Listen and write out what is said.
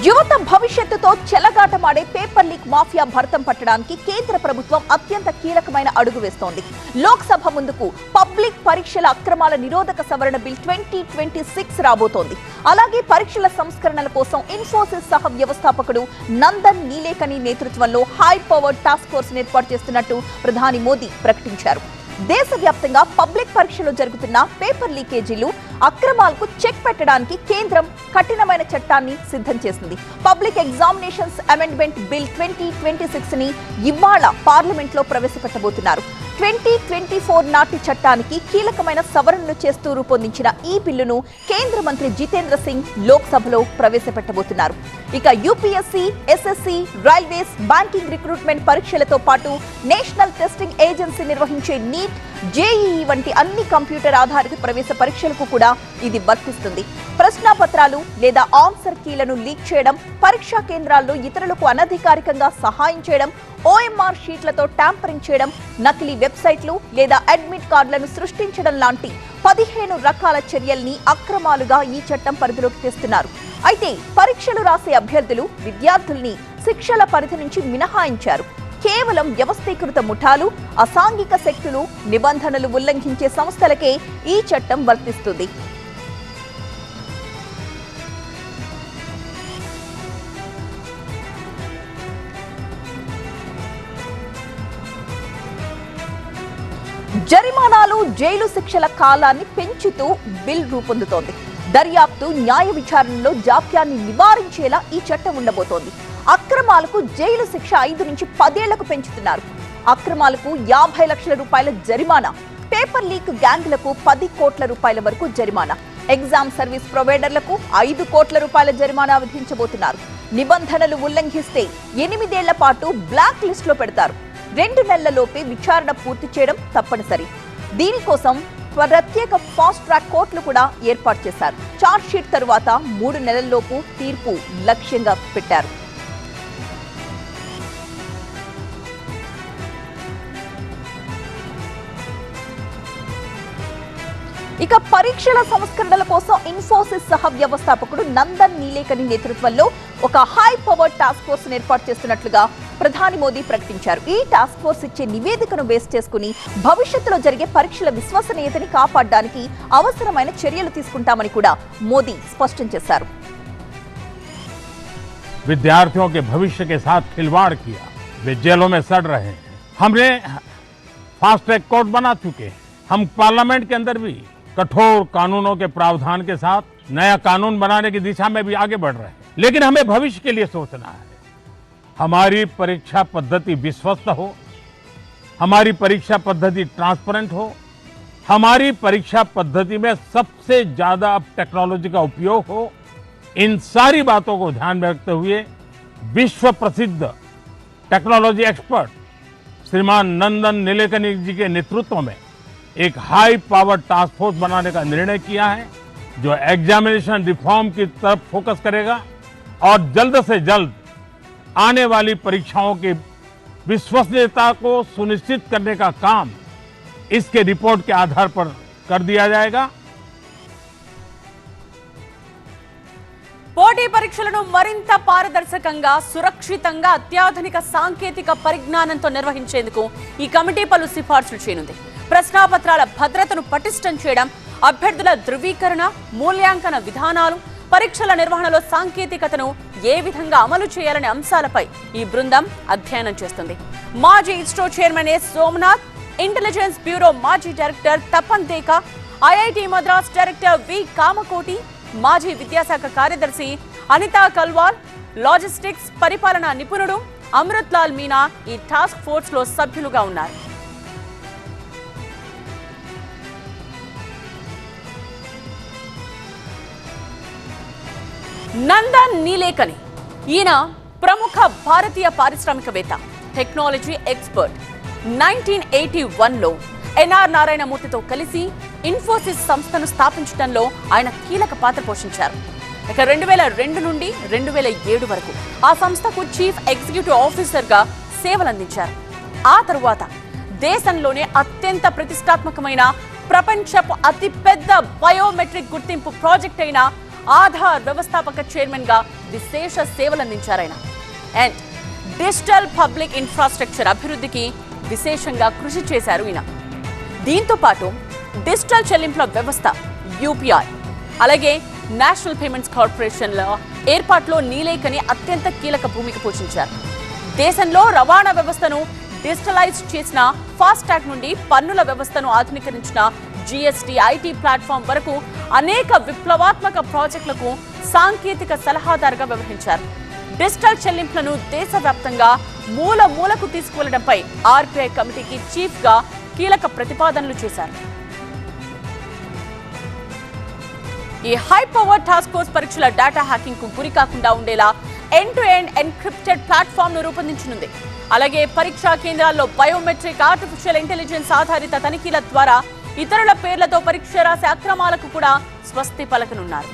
యువత భవిష్యత్తుతో చెలగాటమాడే paper leak mafia భర్తం పట్టడానికి కేంద్ర ప్రభుత్వం అత్యంత కీలకమైన అడుగు వేస్తోంది. లోక్సభ ముందుకు పబ్లిక్ పరీక్షల అక్రమాల నిరోధక సవరణ బిల్ 2026 రాబోతోంది. అలాగే పరీక్షల సంస్కరణల కోసం ఇన్ఫోసిస్ సహ వ్యవస్థాపకుడు నందన్ నీలేకని నేతృత్వంలో హై పవర్డ్ టాస్క్ ఫోర్స్ ఏర్పాటు చేస్తున్నట్టు ప్రధాని మోదీ ప్రకటించారు. దేశవ్యాప్తంగా పబ్లిక్ పరీక్షలు జరుగుతున్న పేపర్ లీకేజీలు అక్రమాలకు చెక్ పెట్టడానికి కేంద్రం కఠినమైన చట్టాన్ని సిద్ధం చేసింది. పబ్లిక్ ఎగ్జామినేషన్స్ అమెండ్మెంట్ బిల్ 2026 ని ఇవాళ పార్లమెంట్ లో ప్రవేశపెట్టబోతున్నారు. 2024 నాటి చట్టానికి కీలకమైన సవరణలు చేస్తూ రూపొందించిన ఈ బిల్లును కేంద్ర మంత్రి జితేంద్ర సింగ్ లోక్సభలో ప్రవేశపెట్టబోతున్నారు. ఇక UPSC, SSC, railways, banking recruitment పరీక్షలతో పాటు నేషనల్ టెస్టింగ్ ఏజెన్సీ నిర్వహించే నీట్, జేఈఈ వంటి అన్ని కంప్యూటర్ ఆధారిత ప్రవేశ పరీక్షలకు కూడా ఇది వర్తిస్తుంది. ప్రశ్నాపత్రాలు లేదా ఆన్సర్ కీలను లీక్ చేయడం, పరీక్షా కేంద్రాల్లో ఇతరులకు అనధికారికంగా సహాయం చేయడం, ఓఎంఆర్ షీట్లతో ట్యాంపరింగ్ చేయడం, నకిలీ వెబ్సైట్లు లేదా అడ్మిట్ కార్డులను సృష్టించడం లాంటి 15 రకాల చర్యల్ని అక్రమాలుగా ఈ చట్టం పరిధిలోకి తెస్తున్నారు. అయితే పరీక్షలు రాసే అభ్యర్థులు, విద్యార్థుల్ని శిక్షల పరిధి నుంచి మినహాయించారు. కేవలం వ్యవస్థీకృత ముఠాలు, అసాంఘిక శక్తులు, నిబంధనలు ఉల్లంఘించే సంస్థలకే ఈ చట్టం వర్తిస్తుంది. జరిమానాలు, జైలు శిక్షల కాలాన్ని పెంచుతూ బిల్ రూపొందుతోంది. దర్యాప్తు, న్యాయ విచారణలో జాప్యాన్ని నివారించేలా ఈ చట్టం ఉండబోతోంది. అక్రమాలకు జైలు శిక్ష 5 నుంచి 10 ఏళ్లకు పెంచుతున్నారు. అక్రమాలకు 50 లక్షల రూపాయల జరిమానా, పేపర్ లీక్ గ్యాంగ్లకు 10 కోట్ల రూపాయల వరకు జరిమానా, ఎగ్జామ్ సర్వీస్ ప్రొవైడర్లకు 5 కోట్ల రూపాయల జరిమానా విధించబోతున్నారు. నిబంధనలు ఉల్లంఘిస్తే 8 ఏళ్ల పాటు బ్లాక్ లిస్ట్ లో పెడతారు. 2 నెలలలోపే విచారణ పూర్తి చేయడం తప్పనిసరి. దీనికోసం ప్రత్యేక ఫాస్ట్ ట్రాక్ కోర్టులు కూడా ఏర్పాటు చేశారు. చార్జ్ షీట్ తరువాత 3 నెలల్లోపు తీర్పు లక్ష్యంగా పెట్టారు. ఇక పరీక్షల సంస్కరణల కోసం ఇన్ఫోసిస్ సహ వ్యవస్థాపకుడు నందన్ నీలేకని నేతృత్వంలో ఒక హై పవర్డ్ టాస్క్ ఫోర్స్ ఏర్పాటు చేస్తున్నట్లుగా ప్రధాని మోదీ ప్రకటించారు. ఈ టాస్క్ ఫోర్స్ ఇచ్చే నివేదికను బేస్ చేసుకుని భవిష్యత్తులో జరిగే పరీక్షల విశ్వసనీయతని కాపాడడానికి అవసరమైన చర్యలు తీసుకుంటామని కూడా మోదీ స్పష్టం చేశారు. विद्यार्थियों के भविष्य के साथ खिलवाड़ किया, वे जेलों में सड़ रहे हैं. हमने फास्ट ट्रैक कोर्ट बना चुके हैं. हम पार्लियामेंट के अंदर भी कठोर कानूनों के प्रावधान के साथ नया कानून बनाने की दिशा में भी आगे बढ़ रहे हैं. लेकिन हमें भविष्य के लिए सोचना है. हमारी परीक्षा पद्धति विश्वस्त हो, हमारी परीक्षा पद्धति ट्रांसपेरेंट हो, हमारी परीक्षा पद्धति में सबसे ज्यादा अब टेक्नोलॉजी का उपयोग हो. इन सारी बातों को ध्यान में रखते हुए विश्व प्रसिद्ध टेक्नोलॉजी एक्सपर्ट श्रीमान नंदन नीलेकनी जी के नेतृत्व में एक हाई पावर टास्क फोर्स बनाने का निर्णय किया है, जो एग्जामिनेशन रिफॉर्म की तरफ फोकस करेगा और जल्द से जल्द आने वाली परीक्षाओं की विश्वसनीयता को सुनिश्चित करने का काम इसके रिपोर्ट के आधार पर कर दिया जाएगा. పోటీ పరీక్షలను మరింత పారదర్శకంగా, సురక్షితంగా, అత్యాధునిక సాంకేతిక పరిజ్ఞానంతో నిర్వహించేందుకు ఈ కమిటీ పలు సిఫార్సులు చేయనుంది. ప్రశ్నాపత్రాల భద్రతను పటిష్టం చేయడం, అభ్యర్థుల ధృవీకరణ, మూల్యాంకన విధానాలు, పరీక్షల నిర్వహణలో సాంకేతికతను ఏ విధంగా అమలు చేయాలనే అంశాలపై ఈ బృందం అధ్యయనం చేస్తుంది. మాజీ ISRO chairman S Somanath, intelligence bureau మాజీ director Tapan Deka, IIT Madras director V Kamakoti, మాజీ విద్యాశాఖ కార్యదర్శి అనితా కల్వాల్, లాజిస్టిక్స్ పరిపాలనా నిపుణుడు అమృత్ లాల్ మీనా ఈ టాస్క్ ఫోర్స్ లో సభ్యులుగా ఉన్నారు. నందన్ నీలేకని ఈయన ప్రముఖ భారతీయ పారిశ్రామికవేత్త, టెక్నాలజీ ఎక్స్పర్ట్. 1981లో ఎన్ఆర్ నారాయణమూర్తితో కలిసి ఇన్ఫోసిస్ సంస్థను స్థాపించడంలో ఆయన కీలక పాత్ర పోషించారు. ఇక 2002 నుండి 2007 వరకు ఆ సంస్థకు చీఫ్ ఎగ్జిక్యూటివ్ ఆఫీసర్గా సేవలందించారు. ఆ తరువాత దేశంలోనే అత్యంత ప్రతిష్టాత్మకమైన, ప్రపంచపు అతిపెద్ద బయోమెట్రిక్ గుర్తింపు ప్రాజెక్ట్ అయిన ఆధార్ వ్యవస్థాపక చైర్మన్ గా విశేష సేవలందించారాయన. అండ్ డిజిటల్ పబ్లిక్ ఇన్ఫ్రాస్ట్రక్చర్ అభివృద్ధికి విశేషంగా కృషి చేశారు ఈయన. దీంతో పాటు డిజిటల్ చెల్లింపుల వ్యవస్థ యూపీఐ, అలాగే నేషనల్ పేమెంట్స్ కార్పొరేషన్ల ఏర్పాటులో నీలేకని అత్యంత కీలక భూమిక పోషించారు. దేశంలో రవాణా వ్యవస్థను డిజిటలైజ్ చేసిన ఫాస్టాగ్ నుండి పన్నుల వ్యవస్థను ఆధునీకరించిన జీఎస్టీ, ఐటీ ప్లాట్ఫామ్ వరకు అనేక విప్లవాత్మక ప్రాజెక్టులకు సాంకేతిక సలహాదారుగా వ్యవహరించారు. డిజిటల్ చెల్లింపులను దేశవ్యాప్తంగా మూలకు తీసుకువెళ్లడంపై ఆర్బీఐ కమిటీకి చీఫ్ గా కీలక ప్రతిపాదనలు చేశారు. ఈ హై పవర్ టాస్క్ ఫోర్స్ పరీక్షల డేటా హ్యాకింగ్ కు గురి కాకుండా ఉండేలా end to end encrypted platform ను రూపొందించనుంది. అలాగే పరీక్షా కేంద్రాల్లో బయోమెట్రిక్, ఆర్టిఫిషియల్ ఇంటెలిజెన్స్ ఆధారిత తనిఖీల ద్వారా ఇతరుల పేర్లతో పరీక్ష రాసే అక్రమాలకు కూడా స్వస్తి పలకనున్నారు.